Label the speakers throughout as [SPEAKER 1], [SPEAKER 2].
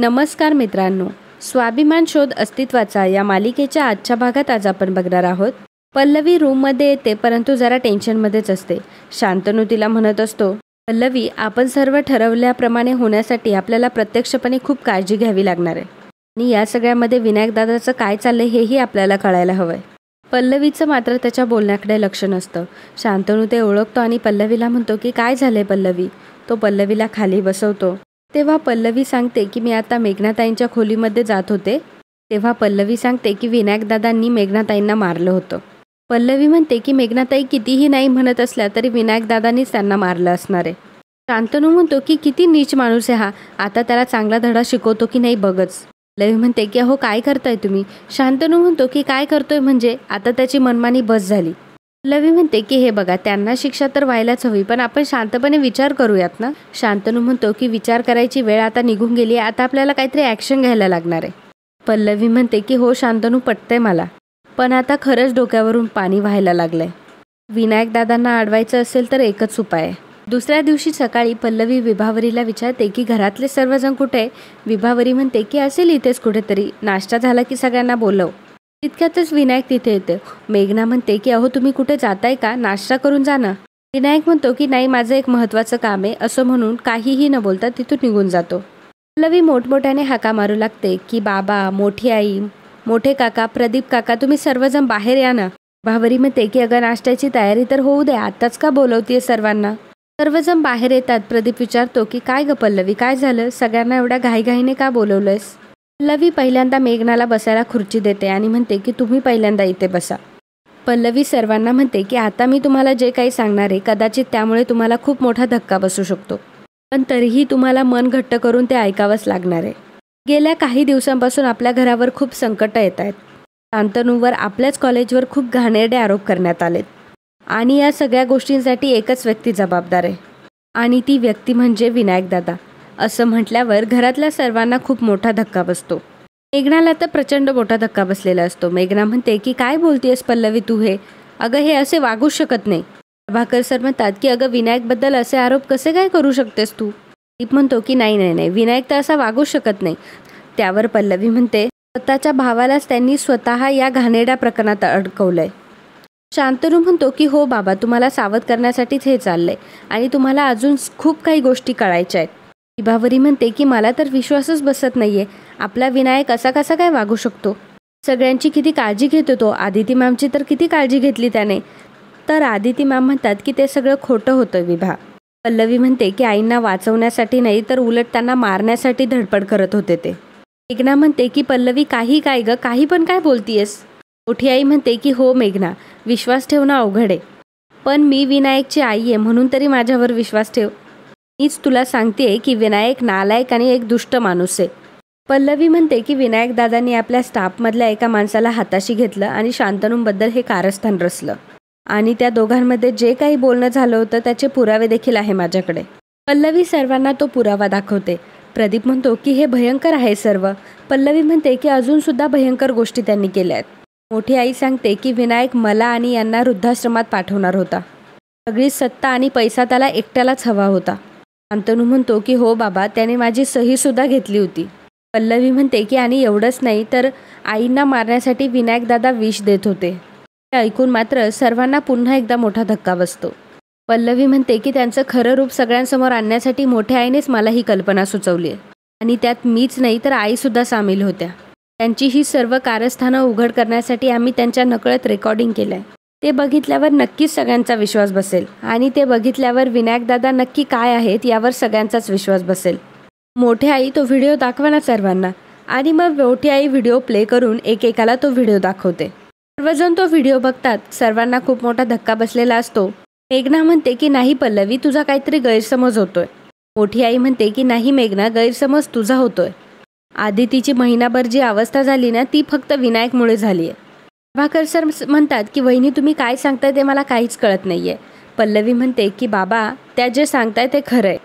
[SPEAKER 1] नमस्कार मित्रांनो, स्वाभिमान शोध अस्तित्वाचा या मालिकेच्या आजच्या भागात आज आपण बघणार आहोत. पल्लवी रूममध्ये येते परंतु जरा टेन्शनमध्येच असते. शांतनू तिला म्हणत असतो, पल्लवी आपण सर्व ठरवल्याप्रमाणे होण्यासाठी आपल्याला प्रत्यक्षपणे खूप काळजी घ्यावी लागणार आहे आणि या सगळ्यामध्ये विनायक दादाचं काय चाललंय हेही आपल्याला कळायला हवंय. पल्लवीचं मात्र त्याच्या बोलण्याकडे लक्ष नसतं. शांतनू ते ओळखतो आणि पल्लवीला म्हणतो की काय झालंय पल्लवी. तो पल्लवीला खाली बसवतो. तेव्हा पल्लवी सांगते की मी आता मेघनाताईंच्या खोलीमध्ये जात होते. तेव्हा पल्लवी सांगते की विनायकदादांनी मेघनाताईंना मारलं होतं. पल्लवी म्हणते की मेघनाताई कितीही नाही म्हणत असल्या तरी विनायकदादांनीच त्यांना मारलं असणार आहे. शांतनू म्हणतो की किती नीच माणूस आहे हा, आता त्याला चांगला धडा शिकवतो की नाही बघच. पल्लवी म्हणते की अहो काय करताय तुम्ही. शांतनू म्हणतो की काय करतोय म्हणजे आता त्याची मनमानी बस झाली. पल्लवी म्हणते की हे बघा त्यांना शिक्षा तर व्हायलाच हवी पण आपण शांतपणे विचार करूयात ना. शांतनू म्हणतो की विचार करायची वेळ आता निघून गेली, आता आपल्याला काहीतरी ॲक्शन घ्यायला लागणार आहे. पल्लवी म्हणते की हो शांतनू पटतंय मला, पण आता खरंच डोक्यावरून पाणी व्हायला लागलंय. विनायक दादांना अडवायचं असेल तर एकच उपाय आहे. दुसऱ्या दिवशी सकाळी पल्लवी विभावरीला विचारते की घरातले सर्वजण कुठे. विभावरी म्हणते की असेल इथेच कुठेतरी, नाश्ता झाला की सगळ्यांना बोलव. तितक्यातच विनायक तिथे येते. मेघना म्हणते की अहो तुम्ही कुठे जाताय का, नाश्ता करून जा ना. विनायक म्हणतो की नाही माझं एक महत्त्वाचं काम आहे असं म्हणून काहीही न बोलता तिथून निघून जातो. पल्लवी मोठमोठ्याने हाका मारू लागते की बाबा, मोठी आई, मोठे काका, प्रदीप काका तुम्ही सर्वजण बाहेर या ना. भावरी म्हणते की अगं नाश्त्याची तयारी तर होऊ दे, आत्ताच का बोलवतीये सर्वांना. सर्वजण बाहेर येतात. प्रदीप विचारतो की काय ग पल्लवी काय झालं, सगळ्यांना एवढ्या घाईघाईने का बोलवलंयस. पल्लवी पहिल्यांदा मेघनाला बसायला खुर्ची देते आणि म्हणते की तुम्ही पहिल्यांदा इथे बसा. पल्लवी सर्वांना म्हणते की आता मी तुम्हाला जे काही सांगणार आहे कदाचित त्यामुळे तुम्हाला खूप मोठा धक्का बसू शकतो, पण तरीही तुम्हाला मन घट्ट करून ते ऐकावंच लागणार आहे. गेल्या काही दिवसांपासून आपल्या घरावर खूप संकटं येत आहेत. शांतनूवर आपल्याच कॉलेजवर खूप घाणेरडे आरोप करण्यात आलेत आणि या सगळ्या गोष्टींसाठी एकच व्यक्ती जबाबदार आहे आणि ती व्यक्ती म्हणजे विनायक दादा. असं म्हटल्यावर घरातल्या सर्वांना खूप मोठा धक्का बसतो. मेघनाला तर प्रचंड मोठा धक्का बसलेला असतो. मेघना म्हणते की काय बोलतेस पल्लवी तू हे, अगं हे असे वागूच शकत नाही. प्रभाकर सर म्हणतात की अगं विनायकबद्दल असे आरोप कसे काय करू शकतेस तू. दीप म्हणतो की नाही विनायक तर असा वागूच शकत नाही. त्यावर पल्लवी म्हणते स्वतःच्या भावालाच त्यांनी स्वतः या घाणेरड्या प्रकरणात अडकवलंय. शांतनू म्हणतो की हो बाबा तुम्हाला सावध करण्यासाठीच हे चाललंय आणि तुम्हाला अजून खूप काही गोष्टी कळायच्या आहेत. विभावरी म्हणते की मला तर विश्वासच बसत नाहीये, आपला विनायक असा कसा काय वागू शकतो. सगळ्यांची किती काळजी घेतो तो, आदिती मॅमची तर किती काळजी घेतली त्याने. तर आदिती मॅम म्हणतात की ते सगळं खोटं होतं विभा. पल्लवी म्हणते की आईंना वाचवण्यासाठी नाही तर उलट त्यांना मारण्यासाठी धडपड करत होते ते. मेघना म्हणते की पल्लवी काही काय ग, काही पण काय बोलतीयस. मोठी आई म्हणते की हो मेघना, विश्वास ठेवणं अवघड आहे, पण मी विनायकची आई आहे म्हणून तरी माझ्यावर विश्वास ठेव. मीच तुला सांगते की विनायक नालायक आणि एक दुष्ट माणूस आहे. पल्लवी म्हणते की विनायक दादांनी आपल्या स्टाफमधल्या एका माणसाला हाताशी घेतलं आणि शांतनूबद्दल हे कारस्थान रचलं आणि त्या दोघांमध्ये जे काही बोलणं झालं होतं त्याचे पुरावे देखील आहे माझ्याकडे. पल्लवी सर्वांना तो पुरावा दाखवते. प्रदीप म्हणतो की हे भयंकर आहे सर्व. पल्लवी म्हणते की अजूनसुद्धा भयंकर गोष्टी त्यांनी केल्या आहेत. मोठी आई सांगते की विनायक मला आणि यांना वृद्धाश्रमात पाठवणार होता. सगळी सत्ता आणि पैसा त्याला एकट्यालाच हवा होता. शांतनू म्हणतो की हो बाबा त्याने माझी सहीसुद्धा घेतली होती. पल्लवी म्हणते की आणि एवढंच नाही तर आईंना मारण्यासाठी विनायक दादा विष देत होते. हे ऐकून मात्र सर्वांना पुन्हा एकदा मोठा धक्का बसतो. पल्लवी म्हणते की त्यांचं खरं रूप सगळ्यांसमोर आणण्यासाठी मोठ्या आईनेच मला ही कल्पना सुचवली आहे आणि त्यात मीच नाही तर आईसुद्धा सामील होत्या. त्यांची ही सर्व कारस्थानं उघड करण्यासाठी आम्ही त्यांच्या नकळत रेकॉर्डिंग केलं आहे. ते बघितल्यावर नक्कीच सगळ्यांचा विश्वास बसेल आणि ते बघितल्यावर विनायकदादा नक्की काय आहेत यावर सगळ्यांचाच विश्वास बसेल. मोठी आई तो व्हिडिओ दाखवा ना सर्वांना आणि मग मोठी आई व्हिडिओ प्ले करून एकेकाला तो व्हिडिओ दाखवते. सर्वजण तो व्हिडिओ बघतात. सर्वांना खूप मोठा धक्का बसलेला असतो. मेघना म्हणते की नाही पल्लवी तुझा काहीतरी गैरसमज होतोय. मोठी आई म्हणते की नाही मेघना गैरसमज तुझा होतोय. आदितीची महिनाभर जी अवस्था झाली ना ती फक्त विनायकमुळे झाली आहे. प्रभाकर सर म्हणतात की वहिनी तुम्ही काय सांगताय ते मला काहीच कळत नाहीये. पल्लवी म्हणते की बाबा त्या जे सांगताय ते खरं आहे.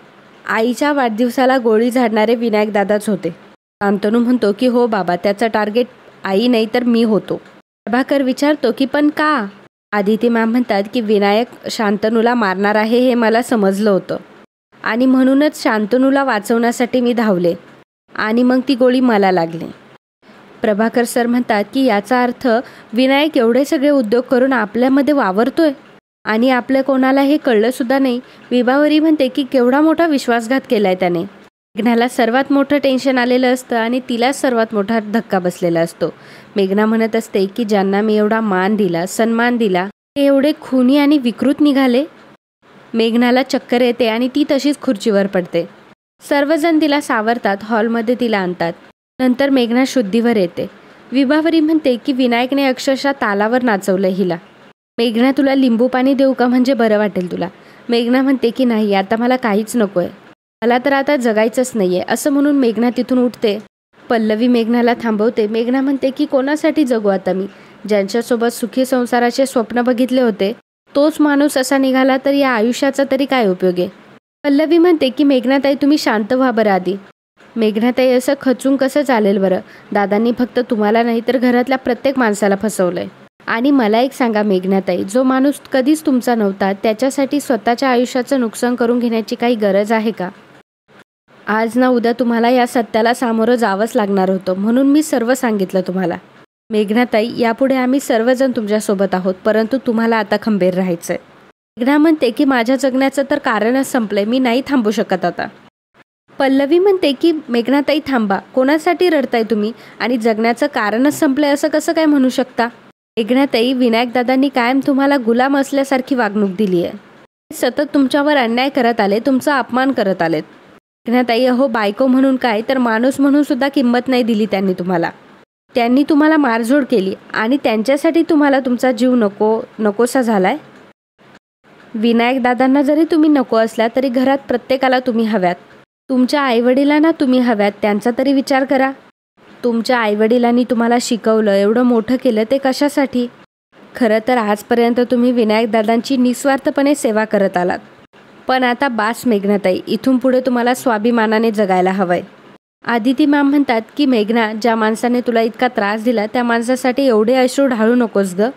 [SPEAKER 1] आईच्या वाढदिवसाला गोळी झाडणारे विनायक दादाच होते. शांतनू म्हणतो की हो बाबा त्याचं टार्गेट आई नाही तर मी होतो. प्रभाकर विचारतो की पण का. आदिती मॅम म्हणतात की विनायक शांतनूला मारणार आहे हे मला समजलं होतं आणि म्हणूनच शांतनूला वाचवण्यासाठी मी धावले. आणि मग ती गोळी मला लागली. प्रभाकर सर म्हणतात की याचा अर्थ विनायक एवढे सगळे उद्योग करून आपल्यामध्ये वावरतोय आणि आपल्या कोणाला हे कळलंसुद्धा नाही. विभावरी म्हणते की केवढा मोठा विश्वासघात केला आहे त्याने. मेघनाला सर्वात मोठं टेन्शन आलेलं असतं आणि तिलाच सर्वात मोठा धक्का बसलेला असतो. मेघना म्हणत असते की ज्यांना मी एवढा मान दिला, सन्मान दिला, ते एवढे खुनी आणि विकृत निघाले. मेघनाला चक्कर येते आणि ती तशीच खुर्चीवर पडते. सर्वजण तिला सावरतात, हॉलमध्ये तिला आणतात. नंतर मेघना शुद्धीवर येते. विभावरी म्हणते की विनायकने अक्षरशः तालावर नाचवलं हिला. मेघना तुला लिंबू पाणी देऊ का, म्हणजे बरं वाटेल तुला. मेघना म्हणते की नाही, आता मला काहीच नको आहे, मला तर आता जगायचंच नाही आहे. असं म्हणून मेघना तिथून उठते. पल्लवी मेघनाला थांबवते. मेघना म्हणते की कोणासाठी जगू आता मी? ज्यांच्यासोबत सुखी संसाराचे स्वप्न बघितले होते तोच माणूस असा निघाला तर या आयुष्याचा तरी काय उपयोग आहे? पल्लवी म्हणते की मेघनाताई तुम्ही शांत व्हा बरं आधी. मेघनाताई असं खचून कसं चालेल बरं? दादांनी फक्त तुम्हाला नाही तर घरातल्या प्रत्येक माणसाला फसवलंय. आणि मला एक सांगा मेघनाताई, जो माणूस कधीच तुमचा नव्हता त्याच्यासाठी स्वतःच्या आयुष्याचं नुकसान करून घेण्याची काही गरज आहे का? आज ना उद्या तुम्हाला या सत्याला सामोरं जावंच लागणार होतं, म्हणून मी सर्व सांगितलं तुम्हाला. मेघनाताई, यापुढे आम्ही सर्वजण तुमच्यासोबत आहोत, परंतु तुम्हाला आता खंबीर राहायचंय. मेघना म्हणते की माझ्या जगण्याचं तर कारणच संपलंय, मी नाही थांबू शकत आता. पल्लवी म्हणते की मेघनाताई थांबा, कोणासाठी रडताय तुम्ही? आणि जगण्याचं कारणच संपलंय असं कसं काय म्हणू शकता? मेघनाताई, विनायकदादांनी कायम तुम्हाला गुलाम असल्यासारखी वागणूक दिली आहे. सतत तुमच्यावर अन्याय करत आले, तुमचा अपमान करत आलेत. मेघनाताई, अहो बायको म्हणून काय तर माणूस म्हणून सुद्धा किंमत नाही दिली त्यांनी तुम्हाला. त्यांनी तुम्हाला मारझोड केली आणि त्यांच्यासाठी तुम्हाला तुमचा जीव नकोसा झालाय. विनायकदादांना जरी तुम्ही नको असल्या तरी घरात प्रत्येकाला तुम्ही हव्यात. तुमच्या आईवडिलांना तुम्ही हव्यात, त्यांचा तरी विचार करा. तुमच्या आईवडिलांनी तुम्हाला शिकवलं, एवढं मोठं केलं, ते कशासाठी? खरं तर आजपर्यंत तुम्ही विनायकदादांची निस्वार्थपणे सेवा करत आलात. पण आता बास मेघनाताई, इथून पुढे तुम्हाला स्वाभिमानाने जगायला हवंय. आदिती मॅम म्हणतात की मेघना, ज्या माणसाने तुला इतका त्रास दिला त्या माणसासाठी एवढे अश्रू ढाळू नकोस ग.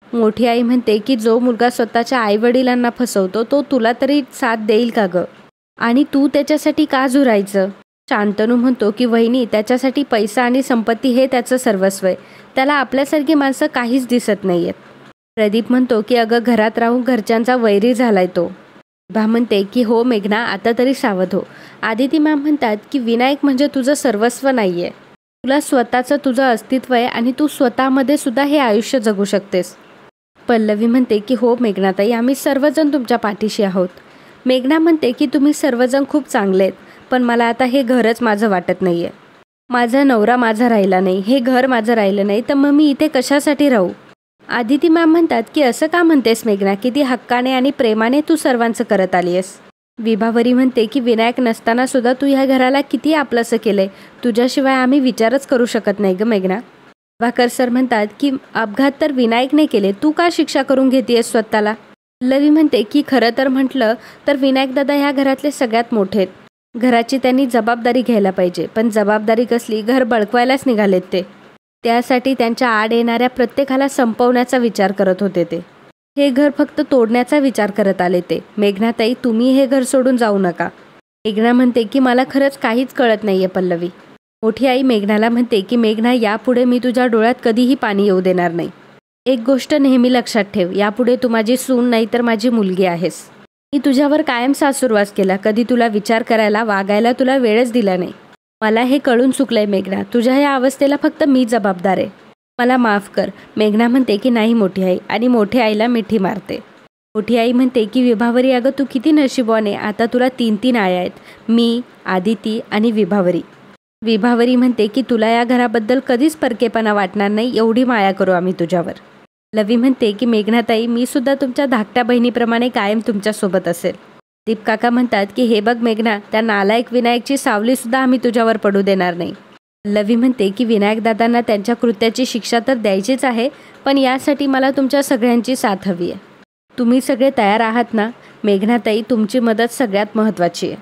[SPEAKER 1] मोठी आई म्हणते की जो मुलगा स्वतःच्या आईवडिलांना फसवतो तो तुला तरी साथ देईल का ग? आणि तू त्याच्यासाठी का झुरायचं? शांतनू म्हणतो की वहिनी, त्याच्यासाठी पैसा आणि संपत्ती हे त्याचं सर्वस्व आहे, त्याला आपल्यासारखी माणसं काहीच दिसत नाही आहेत. प्रदीप म्हणतो की अगं घरात राहून घरच्यांचा वैरी झालाय तो. भा म्हणते की हो मेघना, आता तरी सावध हो. आदिती मॅम म्हणतात की विनायक म्हणजे तुझं सर्वस्व नाही आहे, तुला स्वतःचं तुझं अस्तित्व आहे आणि तू स्वतःमध्ये सुद्धा हे आयुष्य जगू शकतेस. पल्लवी म्हणते की हो मेघनाताई, आम्ही सर्वजण तुमच्या पाठीशी आहोत. मेघना म्हणते की तुम्ही सर्वजण खूप चांगले आहेत, पण मला आता हे घरच माझं वाटत नाही आहे. माझा नवरा माझा राहिला नाही, हे घर माझं राहिलं नाही, तर मग मी इथे कशासाठी राहू? आदिती मॅम म्हणतात की असं का म्हणतेस मेघना, किती हक्काने आणि प्रेमाने तू सर्वांचं करत आली आहेस. विभावरी म्हणते की विनायक नसताना सुद्धा तू ह्या घराला किती आपलंसं केलंय, तुझ्याशिवाय आम्ही विचारच करू शकत नाही ग मेघना. प्रभाकर सर म्हणतात की अपघात तर विनायकने केले, तू का शिक्षा करून घेतेयस स्वतःला? पल्लवी म्हणते की खरं तर म्हटलं तर विनायकदादा ह्या घरातले सगळ्यात मोठे आहेत, घराची त्यांनी जबाबदारी घ्यायला पाहिजे. पण जबाबदारी कसली, घर बळकवायलाच निघालेत ते. त्यासाठी त्यांच्या आड येणाऱ्या प्रत्येकाला संपवण्याचा विचार करत होते ते. हे घर फक्त तोडण्याचा विचार करत आले ते. मेघनाताई, तुम्ही हे घर सोडून जाऊ नका. मेघना म्हणते की मला खरंच काहीच कळत नाही आहे पल्लवी. मोठी आई मेघनाला म्हणते की मेघना, यापुढे मी तुझ्या डोळ्यात कधीही पाणी येऊ देणार नाही. एक गोष्ट नेहमी लक्षात ठेव, यापुढे तू माझी सून नाही तर माझी मुलगी आहेस. मी तुझ्यावर कायम सासुरवास केला, कधी तुला विचार करायला वागायला तुला वेळच दिला नाही. मला हे कळून चुकलंय मेघना, तुझ्या या अवस्थेला फक्त मी जबाबदार आहे, मला माफ कर. मेघना म्हणते की नाही मोठी आई, आणि मोठी आईला मिठी मारते. मोठी आई म्हणते की विभावरी, अगं तू किती नशीबवान आहे, आता तुला 3 आया आहेत, मी, आदिती आणि विभावरी. विभावरी म्हणते की तुला या घराबद्दल कधीच परकेपणा वाटणार नाही, एवढी माया करू आम्ही तुझ्यावर. लवी म्हणते की मेघनाताई, मी सुद्धा तुमच्या धाकट्या बहिणीप्रमाणे कायम तुमच्यासोबत असेल. दीप काका म्हणतात की हे बघ मेघना, त्या नालायक विनायकची सावलीसुद्धा आम्ही तुझ्यावर पडू देणार नाही. लवी म्हणते की विनायकदादांना त्यांच्या कृत्याची शिक्षा तर द्यायचीच आहे, पण यासाठी मला तुमच्या सगळ्यांची साथ हवी आहे. तुम्ही सगळे तयार आहात ना? मेघनाताई, तुमची मदत सगळ्यात महत्त्वाची आहे.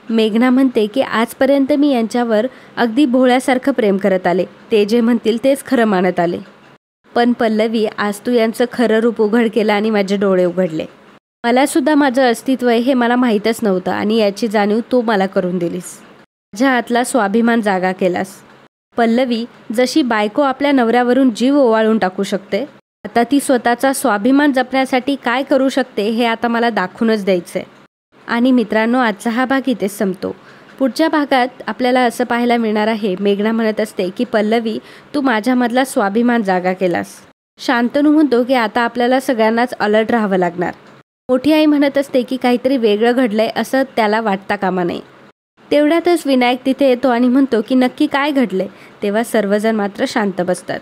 [SPEAKER 1] मेघना म्हणते की आजपर्यंत मी यांच्यावर अगदी भोळ्यासारखं प्रेम करत आले, ते जे म्हणतील तेच खरं मानत आले. पण पल्लवी, आज तू यांचं खरं रूप उघड केलं आणि माझे डोळे उघडले. मला सुद्धा माझं अस्तित्व आहे हे मला माहीतच नव्हतं आणि याची जाणीव तू मला करून दिलीस. माझ्या आतला स्वाभिमान जागा केलास. पल्लवी, जशी बायको आपल्या नवऱ्यावरून जीव ओवाळून टाकू शकते, आता ती स्वतःचा स्वाभिमान जपण्यासाठी काय करू शकते हे आता मला दाखवूनच द्यायचं आहे. आणि मित्रांनो, आजचा हा भाग इथेच संपतो. पुढच्या भागात आपल्याला असं पाहायला मिळणार आहे, मेघना म्हणत असते की पल्लवी, तू माझ्यामधला स्वाभिमान जागा केलास. शांतनू म्हणतो की आता आपल्याला सगळ्यांनाच अलर्ट राहावं लागणार. मोठी आई म्हणत असते की काहीतरी वेगळं घडलंय असं त्याला वाटता कामा नये. तेवढ्यातच विनायक तिथे येतो आणि म्हणतो की नक्की काय घडले. तेव्हा सर्वजण मात्र शांत बसतात.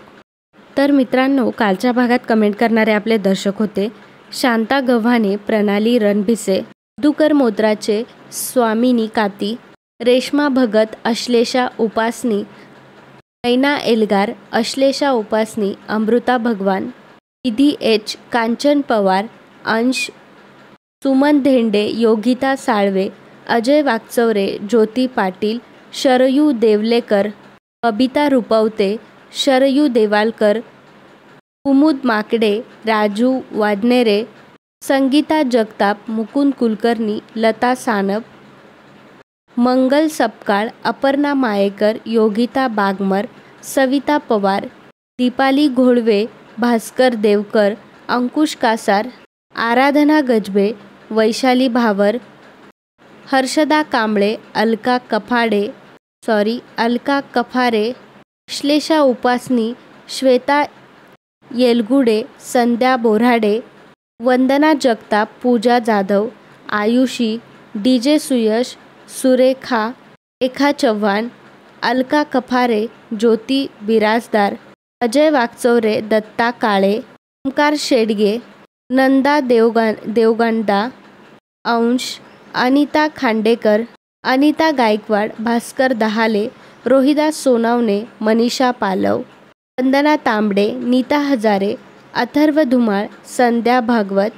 [SPEAKER 1] तर मित्रांनो, कालच्या भागात कमेंट करणारे आपले दर्शक होते शांता गव्हाणे, प्रणाली रणभिसे, मधुकर मोत्राचे, स्वामिनी काती, रेश्मा भगत, अश्लेषा उपासनी, नैना एल्गार, अश्लेषा उपासनी, अमृता भगवान, विधी एच, कांचन पवार, अंश, सुमन धेंडे, योगिता साळवे, अजय वागचौरे, ज्योती पाटील, शरयू देवलेकर, बबिता रुपवते, शरयू देवालकर, कुमुद माकडे, राजू वाडनेरे, संगीता जगताप, मुकुंद कुलकर्णी, लता सानप, मंगल सपकाळ, अपर्णा मायेकर, योगिता बागमर, सविता पवार, दीपाली घोळवे, भास्कर देवकर, अंकुश कासार, आराधना गजबे, वैशाली भावर, हर्षदा कांबळे, अलका कफारे, श्लेषा उपासनी, श्वेता येलगुडे, संध्या बोऱ्हाडे, वंदना जगताप, पूजा जाधव, आयुषी, DJ सुयश, सुरेखा, रेखा चव्हाण, अलका कफारे, ज्योती बिराजदार, अजय वागचौरे, दत्ता काळे, ओंकार शेडगे, नंदा देवगंडा, अंश, अनिता खांडेकर, अनिता गायकवाड, भास्कर दहाले, रोहिदास सोनावणे, मनीषा पालव, वंदना तांबडे, नीता हजारे, अथर्व धुमाळ, संध्या भागवत,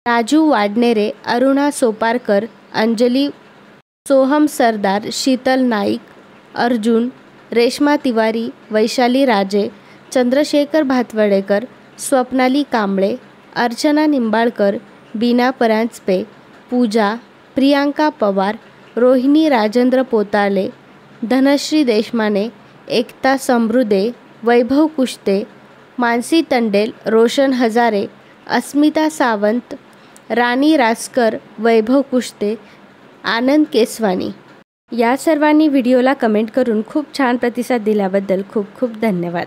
[SPEAKER 1] राजू वाडनेरे, अरुणा सोपारकर, अंजली, सोहम सरदार, शीतल नाईक, अर्जुन, रेश्मा तिवारी, वैशाली राजे, चंद्रशेखर भातवडेकर, स्वप्नाली कांबळे, अर्चना निंबाळकर, बीना परांजपे, पूजा, प्रियांका पवार, रोहिणी राजेंद्र पोताले, धनश्री देशमाने, एकता समृदे, वैभव कुश्ते, मानसी तंडेल, रोशन हजारे, अस्मिता सावंत, राणी रासकर, वैभव कुश्ते, आनंद केसवानी या सर्वांनी व्हिडिओला कमेंट करून खूप छान प्रतिसाद दिल्याबद्दल खूप खूप धन्यवाद.